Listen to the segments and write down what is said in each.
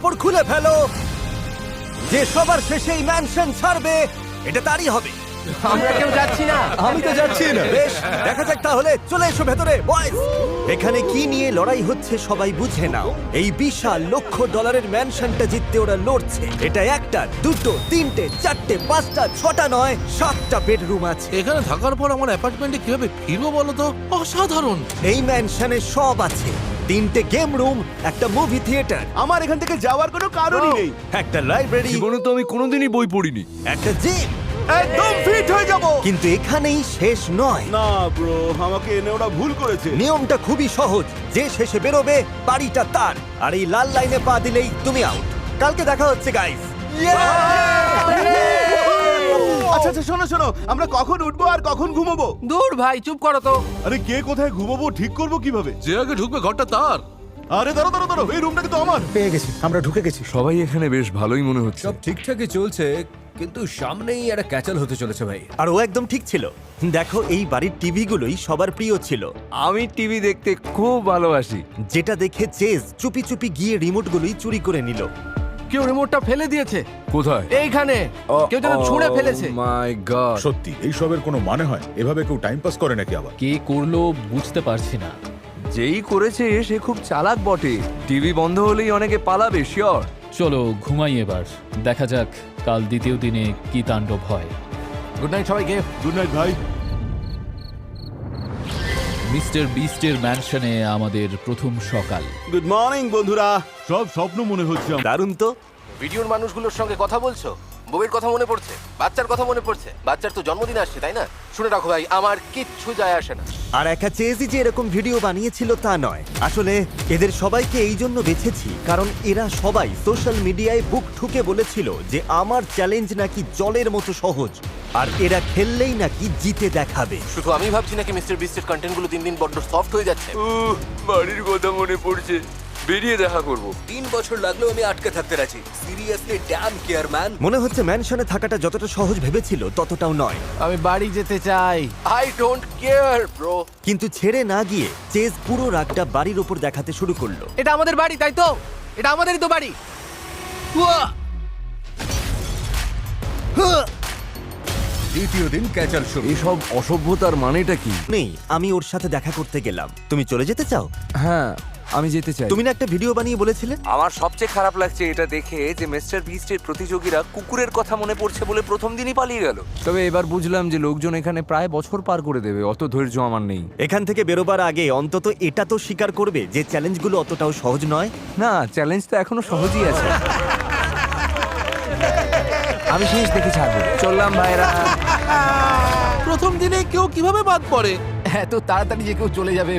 কাপড় খুলে ফেলো। যে সবার শেষে এই ম্যানশন ছাড়বে এটা তারই হবে। আমরা কেউ যাচ্ছি না। আমি তো যাচ্ছি না। বেশ, দেখা যাক তাহলে। চলে এসো ভেতরে বয়েজ। এখানে কি নিয়ে লড়াই হচ্ছে সবাই বুঝে নাও। এই বিশাল $1,00,000 ম্যানশনটা জিততে ওরা লড়ছে। এটা একটা, দুটো, তিনটে, চারটে, পাঁচটা, ছটা নয়, 7টা বেডরুম আছে। এখানে থাকার পর আমার অ্যাপার্টমেন্টে কিভাবে ফিরবো বলো তো? অসাধারণ। এই ম্যানশনে সব আছে। 3টে গেম রুম, একটা মুভি থিয়েটার, আমার এখান থেকে যাওয়ার কোনো কারণই নেই। একটা লাইব্রেরি, জীবনে তো আমি কোনোদিনই বই পড়িনি। একটা জিম। একদম ফিট হয়ে যাব। কিন্তু এখানেই শেষ নয়। না ব্রো, আমাকে এনে ওরা ভুল করেছে। নিয়মটা খুবই সহজ। যে শেষে বেরোবে বাড়িটা তার। আর এই লাল লাইনে পা দিলেই তুমি আউট। কালকে দেখা হচ্ছে গাইস। আচ্ছা আচ্ছা, শোনো শোনো, আমরা কখন উঠবো আর কখন ঘুমাবো? দূর ভাই, চুপ করো তো। আরে কে কোথায় ঘুমাবো ঠিক করবো কিভাবে? যে আগে ঢুকবে ঘরটা তার। আরে দাঁড়াও দাঁড়াও দাঁড়াও, এই রুমটা কিন্তু আমার। পেয়ে গেছি, আমরা ঢুকে গেছি। সবাই এখানে বেশ ভালোই মনে হচ্ছে। সব ঠিকঠাকই চলছে, কিন্তু সামনেই একটা ক্যাচাল হতে চলেছে ভাই। আর ও একদম ঠিক ছিল। দেখো, এই বাড়ির টিভি গুলোই সবার প্রিয় ছিল। আমি টিভি দেখতে খুব ভালোবাসি। যেটা দেখে চেজ চুপি চুপি গিয়ে রিমোট গুলোই চুরি করে নিল। কেউ রিমোটটা ফেলে দিয়েছে কোথায়? এইখানে। কেউ যেন ছুঁড়ে ফেলেছে। মাই গড। সত্যি এইসবের কোনো মানে হয়? এভাবে কেউ টাইম পাস করে নাকি আবার? কে করলো বুঝতে পারছি না। যেই করেছে সে খুব চালাক বটে। টিভি বন্ধ হলেই অনেকে পালাবে, শিওর। চলো ঘুমাই এবার, দেখা যাক কাল দ্বিতীয় দিনে কি তাণ্ডব হয়। গুড নাইট সবাইকে। গুড নাইট ভাই। মিস্টার বিস্টের ম্যানশনে আমাদের প্রথম সকাল। গুড মর্নিং বন্ধুরা। সব স্বপ্ন মনে হচ্ছে আমার। দারুণ তো। ভিডিওর মানুষগুলোর সঙ্গে কথা বলছো? বউয়ের কথা মনে পড়ছে? বাচ্চার কথা মনে পড়ছে? বাচ্চার তো জন্মদিন আসছে, তাই না? শুনে রাখো ভাই, আমার কিচ্ছু যায় আসে না। আর একা চেজই যে এরকম ভিডিও বানিয়েছিল তা নয়। আসলে এদের সবাইকে এই জন্য বেছেছি কারণ এরা সবাই সোশ্যাল মিডিয়ায় বুক ঠুকে বলেছিল যে আমার চ্যালেঞ্জ নাকি জলের মতো সহজ, আর এরা খেললেই নাকি জিতে দেখাবে। শুধু আমি ভাবছি নাকি মিস্টার বিস্টের কন্টেন্টগুলো দিন দিন বড্ড সফট হয়ে যাচ্ছে? বাড়ির কথা মনে পড়ছে। বেরিয়ে দেখা করব। 3 বছর লাগলেও আমি আটকে থাকতে রাজি। Seriously damn care man. মনে হচ্ছে ম্যানশনে থাকাটা যতটা সহজ ভেবেছিল ততটাও নয়। আমি বাড়ি যেতে চাই। I don't care bro. কিন্তু ছেড়ে না গিয়ে চেজ পুরো রাগটা বাড়ির ওপর দেখাতে শুরু করলো। এটা আমাদের বাড়ি, তাই তো? এটা আমাদেরই তো বাড়ি। উয়া! দ্বিতীয় দিন ক্যাচাল শুরু। এসব অসভ্যতার মানেটা কি? নেই, আমি ওর সাথে দেখা করতে গেলাম। তুমি চলে যেতে চাও? হ্যাঁ, আমি যেতে চাই। তুমি না একটা ভিডিও বানিয়ে বলেছিলে? আমার সবচেয়ে খারাপ লাগছে এটা দেখে যে মিস্টার বিস্টের প্রতিযোগীরা কুকুরের কথা মনে পড়ছে বলে প্রথম দিনই পালিয়ে গেল। তবে এবার বুঝলাম যে লোকজন এখানে প্রায় বছর পার করে দেবে, অত ধৈর্য আমার নেই। এখান থেকে বেরোবার আগে অন্তত এটা তো স্বীকার করবে যে চ্যালেঞ্জগুলো অতটাও সহজ নয়। না, চ্যালেঞ্জ তো এখনো সহজই আছে। আমি শেষ দেখে ছাড়বো। চললাম ভাইরা। প্রথম দিনে কেউ কিভাবে বাদ পড়ে? এত তাড়াতাড়ি যে কেউ চলে যাবে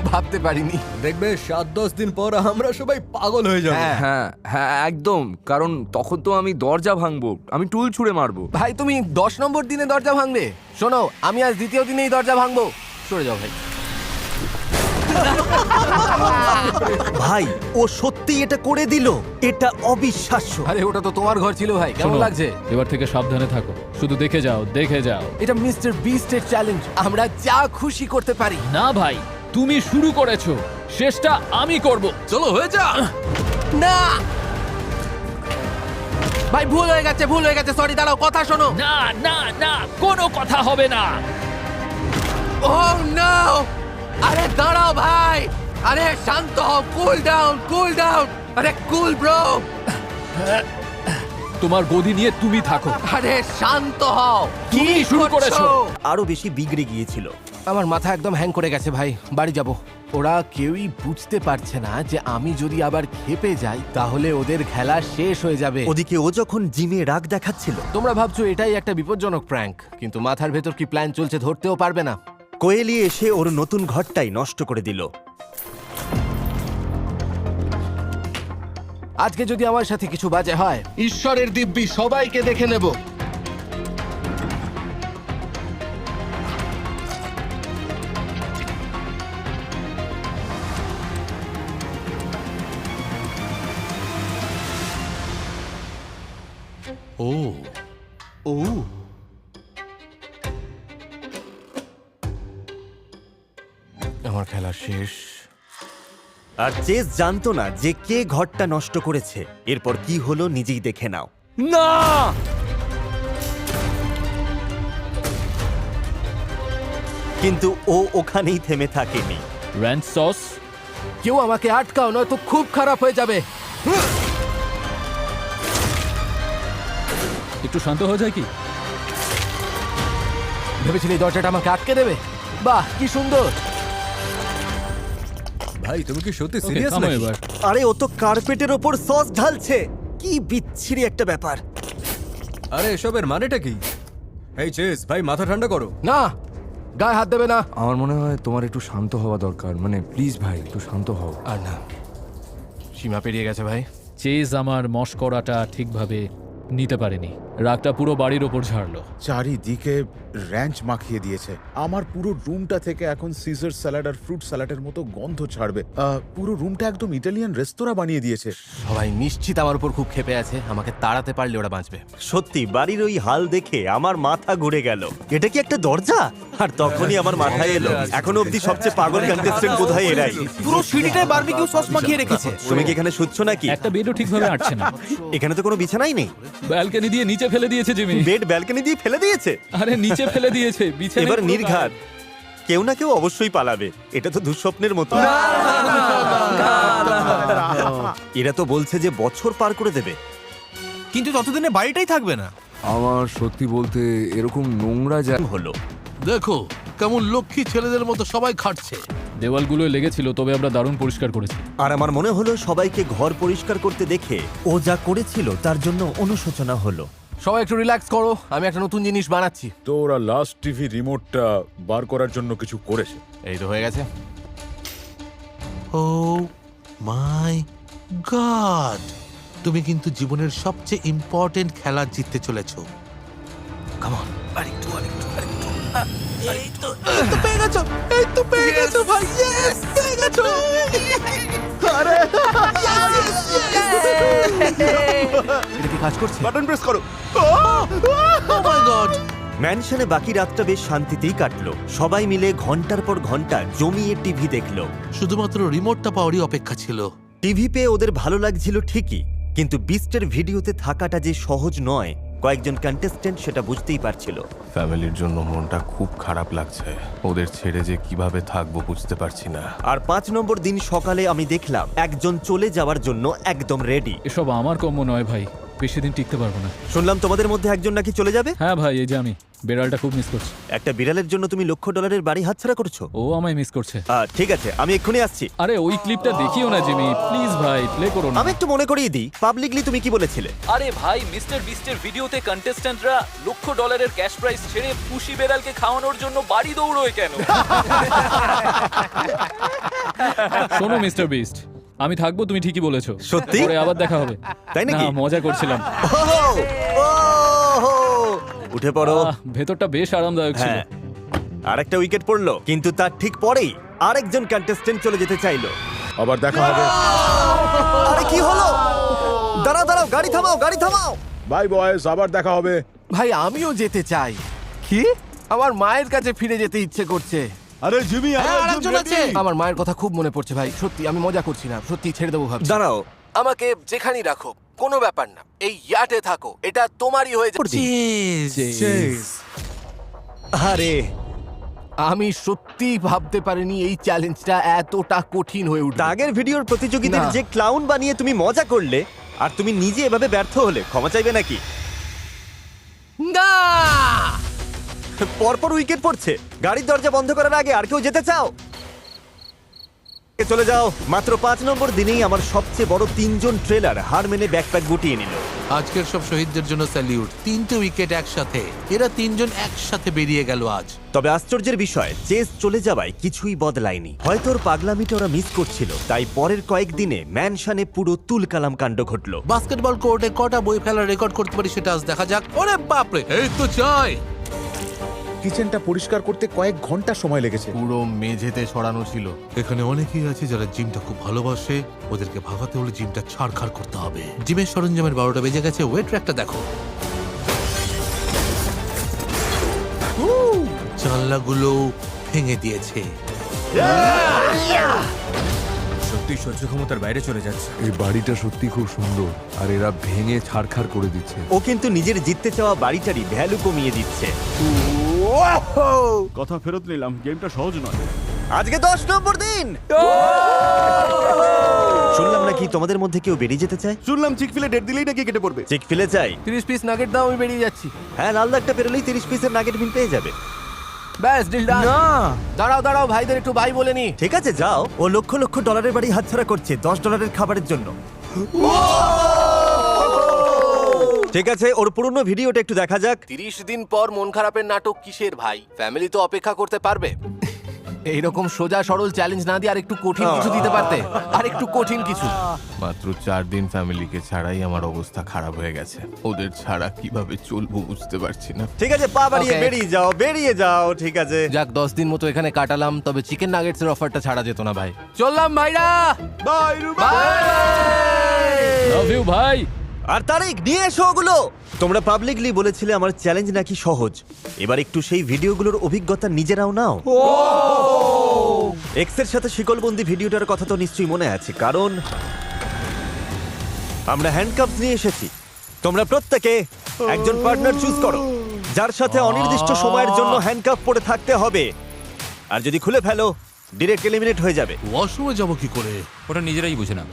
ভাবতে পারিনি। দেখবে 7-10 দিন পর আমরা সবাই পাগল হয়ে যাবো। হ্যাঁ হ্যাঁ, একদম। কারণ তখন তো আমি দরজা ভাঙবো, আমি টুল ছুঁড়ে মারবো। ভাই তুমি 10 নম্বর দিনে দরজা ভাঙবে? শোনো, আমি আজ দ্বিতীয় দিনেই দরজা ভাঙবো। সরে যাও ভাই। ভাই, ও সত্যি এটা করে দিল। এটা অবিশ্বাস্য। আরে ওটা তো তোমার ঘর ছিল ভাই, কেমন শোনো, লাগছে? এবার থেকে সাবধানে থাকো, শুধু দেখে যাও দেখে যাও। এটা মিস্টার বিস্টের চ্যালেঞ্জ, আমরা যা খুশি করতে পারি। না ভাই, তুমি শুরু করেছো, শেষটা আমি করব। চলো হয়ে যা। না ভাই, ভুল হয়ে গেছে, ভুল হয়ে গেছে। সরি, দাঁড়াও, কথা শোনো। না না না, কোনো কথা হবে না। ও নো! আরে দাঁড়াও ভাই, আরে শান্ত হও, কুল ডাউন, কুল ডাউন। আরে কুল ব্রো। তোমার গদি নিয়ে তুমি থাকো। আরে শান্ত হও। তুমি শুরু করেছো। আরো বেশি বিগড়ে গিয়েছিল। আমার মাথা একদম হ্যাং করে গেছে ভাই, বাড়ি যাব। ওরা কেউই বুঝতে পারছে না যে আমি যদি আবার খেপে যাই তাহলে ওদের খেলা শেষ হয়ে যাবে। ওদিকে ও যখন জিমে রাগ দেখাচ্ছিল, তোমরা ভাবছো এটাই একটা বিপজ্জনক প্র্যাঙ্ক, কিন্তু মাথার ভেতর কি প্ল্যান চলছে ধরতেও পারবে না। কোয়েলি এসে ওর নতুন ঘরটাই নষ্ট করে দিল। আজকে যদি আমার সাথে কিছু বাজে হয়, ঈশ্বরের দিব্যি সবাইকে দেখে নেব। ও ও আমার খেলা শেষ। আর চেস জানতো না যে কে ঘরটা নষ্ট করেছে। এরপর কি হলো নিজেই দেখে নাও। না, কিন্তু ও ওখানেই থেমে থাকেনি। র্যান্চ সস, কেউ আমাকে আটকাও, নয়তো খুব খারাপ হয়ে যাবে। একটু শান্ত হয়ে যায় কি? ভেবেছিলি এই দরজাটা আমাকে আটকে দেবে? বাহ, কি সুন্দর। ভাই তুমি কি সত্যি Okay, সিরিয়াস থামো নাকি? এবার। আরে ও তো কার্পেটের ওপর সস ঢালছে। কি বিচ্ছিরি একটা ব্যাপার। আরে এসবের মানেটা কি? এই চেস ভাই, মাথা ঠান্ডা করো। না, গায়ে হাত দেবে না। আমার মনে হয় তোমার একটু শান্ত হওয়া দরকার। মানে প্লিজ ভাই, একটু শান্ত হও। আর না, সীমা পেরিয়ে গেছে ভাই। চেজ আমার মস্করাটা ঠিকভাবে নিতে পারেনি, রাগটা পুরো বাড়ির ওপর ঝাড়লো। চারিদিকে র্যাঞ্চ মাখিয়ে দিয়েছে। আমার পুরো রুমটা থেকে এখন সিজার স্যালাড আর ফ্রুট স্যালাডের মতো গন্ধ ছাড়বে। পুরো রুমটা একদম ইটালিয়ান রেস্তোরাঁ বানিয়ে দিয়েছে। সবাই নিশ্চিত আমার উপর খুব ক্ষেপে আছে। আমাকে তাড়াতে পারলে ওরা বাঁচবে। সত্যি বাড়ির ওই হাল দেখে আমার মাথা ঘুরে গেল। এটা কি একটা দরজা? আর তখনই আমার মাথায় এলো এখনো অব্দি সবচেয়ে পাগল কন্টেস্টেন্ট বোধহয় এরাই। পুরো সিঁড়িটায় বারবিকিউ সস মাখিয়ে রেখেছে। তুমি কি এখানে শুচ্ছ নাকি? একটা বেডও ঠিকভাবে আটছে না। এখানে তো কোনো বিছানাই নেই। ব্যালকনি দিয়ে নিচে ফেলে দিয়েছে জিমি। বেড ব্যালকনি দিয়ে ফেলে দিয়েছে। আরে নিচে ফেলে দিয়েছে, বিছানায় এবার পুরো নির্ঘাত কেউ না কেউ অবশ্যই পালাবে। এটা তো দুঃস্বপ্নের মতো। এরা তো বলছে যে বছর পার করে দেবে। কিন্তু ততদিনে বাড়িটাই থাকবে না। আমার সত্যি বলতে এরকম নোংরা জায়গা হলো দেখো কেমন লক্ষ্মী ছেলেদের মতো সবাই খাটছে। দেওয়ালগুলো লেগেছিল, তবে আমরা দারুণ পরিষ্কার করেছি। আর আমার মনে হলো সবাইকে ঘর পরিষ্কার করতে দেখে ও যা করেছিল তার জন্য অনুশোচনা হলো। সবাই একটু রিল্যাক্স করো, আমি একটা নতুন জিনিস বানাচ্ছি। তো ওরা লাস্ট টিভি রিমোটটা বার করার জন্য কিছু করেছে। এই তো হয়ে গেছে। ও মাই গড, তুমি কিন্তু জীবনের সবচেয়ে ইম্পর্টেন্ট খেলা জিততে চলেছো। কাম অন, আরেকটু আরেকটু আরেকটু। এই তো পেয়ে গেছো, এই তো পেয়ে গেছো ভাই। ইয়েস, পেয়ে গেছো। এটা কি কাজ করছে? বাটন প্রেস করো। ও মাই গড, ম্যানশনে বাকি রাতটা বেশ শান্তিতেই কাটলো। সবাই মিলে ঘন্টার পর ঘন্টা জমিয়ে টিভি দেখলো। শুধুমাত্র রিমোটটা পাওয়ারই অপেক্ষা ছিল। টিভি পেয়ে ওদের ভালো লাগছিল ঠিকই, কিন্তু বিস্টের ভিডিওতে থাকাটা যে সহজ নয় কয়েকজন কন্টেস্টেন্ট সেটা বুঝতেই পারছিল। ফ্যামিলির জন্য মনটা খুব খারাপ লাগছে। ওদের ছেড়ে যে কিভাবে থাকবো বুঝতে পারছি না। আর 5 নম্বর দিন সকালে আমি দেখলাম একজন চলে যাওয়ার জন্য একদম রেডি। এসব আমার কম্য নয় ভাই, বেশি দিন টিকতে পারবো না। শুনলাম তোমাদের মধ্যে একজন নাকি চলে যাবে। হ্যাঁ ভাই, এই যে আমি বেড়ালটা খুব মিস করছি। একটা বিড়ালের জন্য তুমি $1,00,000 বাড়ি হাতছাড়া করছো। ও আমায় মিস করছে। ঠিক আছে, আমি এক্ষুনি আসছি। আরে ওই ক্লিপটা দেখিও না জিমি, প্লিজ ভাই, প্লে করো না। আমি একটু মনে করিয়ে দিই, পাবলিকলি তুমি কি বলেছিলে? আরে ভাই, মিস্টার বিস্টের ভিডিওতে কন্টেস্ট্যান্টরা $1,00,000 ক্যাশ প্রাইজ ছেড়ে পুষি বেড়ালকে খাওয়ানোর জন্য বাড়ি দৌড়োয় কেন? শোনো মিস্টার বিস্ট, আমি থাকবো, তুমি ঠিকই বলেছো। সত্যি? পরে আবার দেখা হবে। তাই নাকি? না, মজা করছিলাম। উঠে পড়ো। ভেতরটা বেশ আরামদায়ক ছিল। হ্যাঁ, আরেকটা উইকেট পড়লো, কিন্তু তার ঠিক পরেই আরেকজন কন্টেস্টেন্ট চলে যেতে চাইলো। আবার দেখা হবে। আরে কি হলো? দাঁড়াও দাঁড়াও, গাড়ি থামাও, গাড়ি থামাও। বাই বয়েস, আবার দেখা হবে। ভাই আমিও যেতে চাই। কি? আমার মায়ের কাছে ফিরে যেতে ইচ্ছে করছে। আরে জিমি, আরেকজন আছে। আমার মায়ের কথা খুব মনে পড়ছে ভাই। সত্যি আমি মজা করছি না, সত্যি ছেড়ে দেবো ভাবছি। দাঁড়াও, আমাকে যেখানেই রাখো কোনো ব্যাপার না, এই ইয়ার্ডে থাকো, এটা তোমারই হয়ে যাচ্ছে। আরে আমি সত্যি ভাবতে পারিনি এই চ্যালেঞ্জটা এতটা কঠিন হয়ে উঠবে। আগের ভিডিওর প্রতিযোগীদের না। যে ক্লাউন বানিয়ে তুমি মজা করলে, আর তুমি নিজে এভাবে ব্যর্থ হলে ক্ষমা চাইবে নাকি? না, পরপর উইকেট পড়ছে। গাড়ির দরজা বন্ধ করার আগে আর কেউ যেতে চাও? চলে যাও। মাত্র 5 নম্বর দিনেই আমার সবচেয়ে বড় 3জন ট্রেলার হার মেনে ব্যাকপ্যাক গুটিয়ে নিল। আজকের সব শহীদদের জন্য স্যালিউট। 3টে উইকেট একসাথে, এরা 3জন একসাথে বেরিয়ে গেল আজ। তবে আশ্চর্যের বিষয়, চেস চলে যাওয়ায় কিছুই বদলায়নি। হয়তো ওর পাগলামিটা ওরা মিস করছিল, তাই পরের কয়েকদিনে ম্যানশনে পুরো তুলকালাম কাণ্ড ঘটলো। বাস্কেটবল কোর্টে কটা বই ফেলার রেকর্ড করতে পারি সেটা আজ দেখা যাক। ওরে বাপরে, এই তো চাই। কিচেনটা পরিষ্কার করতে কয়েক ঘন্টা সময় লেগেছে। পুরো মেঝেতে ছড়ানো ছিল। এখানে অনেকেই আছে যারা জিমটা খুব ভালোবাসে, ওদেরকে ভাগাতে হলে জিমটা ছাড়খাড় করতে হবে। জিমের সরঞ্জামের 12টা বেজে গেছে। ওয়েট ট্র্যাকটা দেখো, জানলাগুলো ভেঙে দিয়েছে। সত্যি সহ্য ক্ষমতার বাইরে চলে যাচ্ছে। এই বাড়িটা সত্যি খুব সুন্দর, আর এরা ভেঙে ছাড়খাড় করে দিচ্ছে। ও কিন্তু নিজের জিততে চাওয়া বাড়িটারই ভ্যালু কমিয়ে দিচ্ছে। কথা ফেরত নিলাম, গেমটা সহজ নয়। আজকে 10 নম্বর দিন। শুনলাম নাকি তোমাদের মধ্যে কেউ বেরিয়ে যেতে চায়। শুনলাম চিকফিলে ডেট দিলেই নাকি কেটে পড়বে। চিক ফিলে চাই। 30 পিস নাগেট দাও, আমি বেরিয়ে যাচ্ছি। হ্যাঁ, লাল দাগটা পেরোলেই 30 পিসের নাগেট মিল পেয়ে যাবে। ব্যাস ডিল ডান। দাঁড়াও দাঁড়াও, ভাইদের একটু বাই বলে নি। ঠিক আছে, যাও। ও লক্ষ লক্ষ ডলারের বাড়ি হাতছাড়া করছে $10 খাবারের জন্য। ঠিক আছে, ওর পুরনো ভিডিওটা একটু দেখা যাক। 30 দিন পর মন খারাপের নাটক কিসের ভাই? ফ্যামিলি তো অপেক্ষা করতে পারবে। এইরকম সোজা সরল চ্যালেঞ্জ না দিয়ে আরেকটু কঠিন কিছু দিতে পারতে। আরেকটু কঠিন কিছু। মাত্র 4 দিন ফ্যামিলিকে ছাড়াই আমার অবস্থা খারাপ হয়ে গেছে। ওদের ছাড়া কিভাবে চলবো বুঝতে পারছি না। ঠিক আছে, পা বাড়িয়ে Okay. বেরিয়ে যাও, বেরিয়ে যাও। ঠিক আছে, যাক, 10 দিন মতো এখানে কাটালাম, তবে চিকেন নাগেটসের অফারটা ছাড়া যেত না ভাই। চললাম ভাইরা, বাই লাভ ইউ ভাই। আর তারিখ নিয়ে এসো ওগুলো। তোমরা পাবলিকলি বলেছিলে আমার চ্যালেঞ্জ নাকি সহজ। এবার একটু সেই ভিডিওগুলোর অভিজ্ঞতা নিজেরাও নাও। এক্সের সাথে শিকলবন্দি ভিডিওটার কথা তো নিশ্চয়ই মনে আছে, কারণ আমরা হ্যান্ডকাপস নিয়ে এসেছি। তোমরা প্রত্যেকে একজন পার্টনার চুজ করো, যার সাথে অনির্দিষ্ট সময়ের জন্য হ্যান্ডকাপ পরে থাকতে হবে। আর যদি খুলে ফেলো, ডিরেক্ট এলিমিনেট হয়ে যাবে। ওয়াশরুমে যাবো কি করে? ওটা নিজেরাই বুঝে না।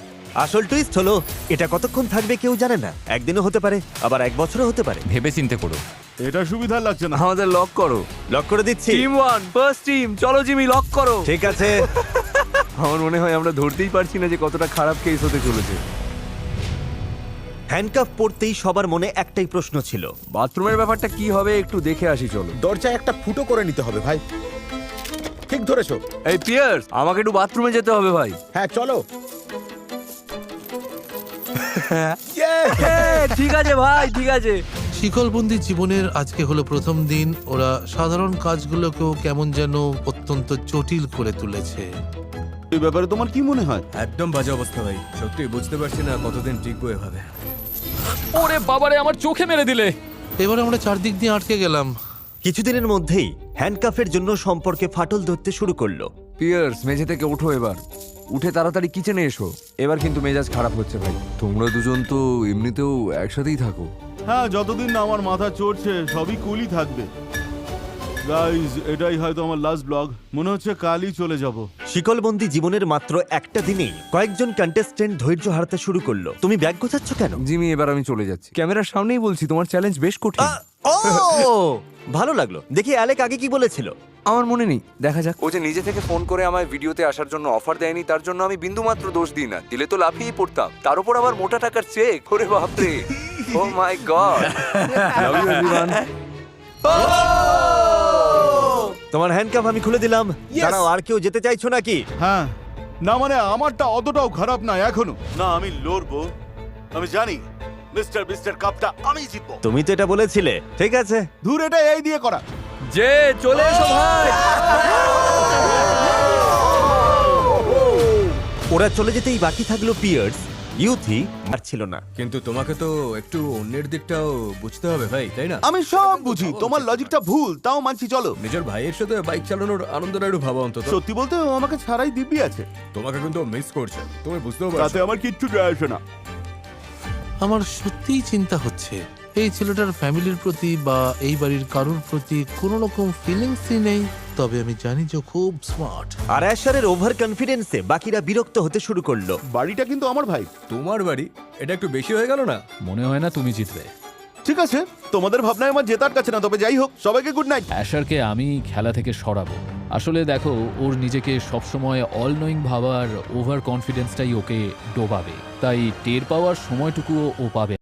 আসল টুইস্ট হলো, এটা কতক্ষণ থাকবে কেউ জানে না। একদিনও হতে পারে, আবার 1 বছরও হতে পারে। ভেবে চিন্তে করো। এটা সুবিধা লাগছে না। আমাদের লক করো। লক করে দিচ্ছি। টিম 1 ফার্স্ট টিম, চলো জিমি লক করো। ঠিক আছে। আমার মনে হয় আমরা ধরতেই পারছি না যে কতটা খারাপ কেস হতে চলেছে। হ্যান্ডকাফ পড়তেই সবার মনে একটাই প্রশ্ন ছিল, বাথরুমের ব্যাপারটা কি হবে একটু দেখে আসি চলো। দরজায় একটা ফুটো করে নিতে হবে ভাই। ঠিক ধরেছো। এই পিয়ার্স, আমাকে একটু বাথরুমে যেতে হবে ভাই। হ্যাঁ, চলো। ঠিক আছে ভাই, ঠিক আছে। শিকলবন্দি জীবনের আজকে হলো প্রথম দিন। ওরা সাধারণ কাজগুলোকেও কেমন যেন অত্যন্ত জটিল করে তুলেছে। এই ব্যাপারে তোমার কি মনে হয়? একদম বাজে অবস্থা ভাই। সত্যি বুঝতে পারছি না কতদিন টিকবো এভাবে। ওরে বাবারে, আমার চোখে মেরে দিলে। এবার আমরা চারদিক দিয়ে আটকে গেলাম। কিছুদিনের মধ্যেই হ্যান্ডকাফের জন্য সম্পর্কে ফাটল ধরতে শুরু করলো। পিয়ার্স, মেঝে থেকে ওঠো এবার। উঠে তাড়াতাড়ি কিচেনে এসো। এবার কিন্তু মেজাজ খারাপ হচ্ছে ভাই। তোমরা দুজন তো এমনিতেও একসাথেই থাকো। হ্যাঁ, যতদিন না আমার মাথা চড়ছে সবই কুলই থাকবে। গাইজ, এটাই হয়তো আমার লাস্ট ব্লগ। মনে হচ্ছে কালই চলে যাব। শিকলবন্দি জীবনের মাত্র একটা দিনেই কয়েকজন কন্টেস্টেন্ট ধৈর্য হারাতে শুরু করলো। তুমি ব্যাগ গোছাচ্ছ কেন? জিমি, এবার আমি চলে যাচ্ছি। ক্যামেরার সামনেই বলছি, তোমার চ্যালেঞ্জ বেশ কঠিন। ও, ভালো লাগলো। দেখি অ্যালেক আগে কি বলেছিল। আমার মনে নেই, দেখা যাক। ও যে নিজে থেকে ফোন করে আমায় ভিডিওতে আসার জন্য অফার দেয়নি, তার জন্য আমি বিন্দুমাত্র দোষ দিই না। দিলে তো লাফিয়ে পড়তাম। তার উপর আবার মোটা টাকার চেক। ওরে বাপরে, oh my god. Love you everyone. তোমার হ্যান্ডকাফ আমি খুলে দিলাম। দাঁড়াও, আর কেউ যেতে চাইছো নাকি? হ্যাঁ, না মানে আমারটা অতটাও খারাপ না এখনো। না, আমি লড়বো। আমি জানি মিস্টার বিস্টের কাপটা আমি জিতবো। তুমি তো এটা বলেছিলে। ঠিক আছে, ধুর, এটা এই দিয়ে করা। যে চলে এসো ভাই। ওরা চলে যেতেই বাকি থাকলো পিয়ার্স, ইউথি আর ছিল না। কিন্তু তোমাকে তো একটু অন্যের দিকটাও বুঝতে হবে ভাই, তাই না? আমি সব বুঝি, তোমার লজিকটা ভুল, তাও মানছি। চলো। নিজের ভাইয়ের সাথে বাইক চালানোর আনন্দটা একটু ভাবা অন্তত। সত্যি বলতে ও আমাকে ছাড়াই দিব্যি আছে। তোমাকে কিন্তু মিস করছে, তুমি বুঝতেও তাতে পারছো। আমার কিচ্ছু যায় আসে না। আমার সত্যিই চিন্তা হচ্ছে এই ছেলেটার ফ্যামিলির প্রতি বা এই বাড়ির কারোর প্রতি কোনো রকম ফিলিংসই নেই। তবে আমি জানি যে খুব স্মার্ট। আর অ্যাশারের ওভার কনফিডেন্সে বাকিরা বিরক্ত হতে শুরু করলো। বাড়িটা কিন্তু আমার ভাই। তোমার বাড়ি, এটা একটু বেশি হয়ে গেল না? মনে হয় না তুমি জিতবে। ঠিক আছে, তোমাদের ভাবনায় আমার জেতার কাছে না। তবে যাই হোক, সবাইকে গুড নাইট। অ্যাশারকে আমি খেলা থেকে সরাবো। আসলে দেখো, ওর নিজেকে সবসময় অল নোয়িং ভাবার ওভার কনফিডেন্সটাই ওকে ডোবাবে। তাই টের পাওয়ার সময়টুকুও ও পাবে।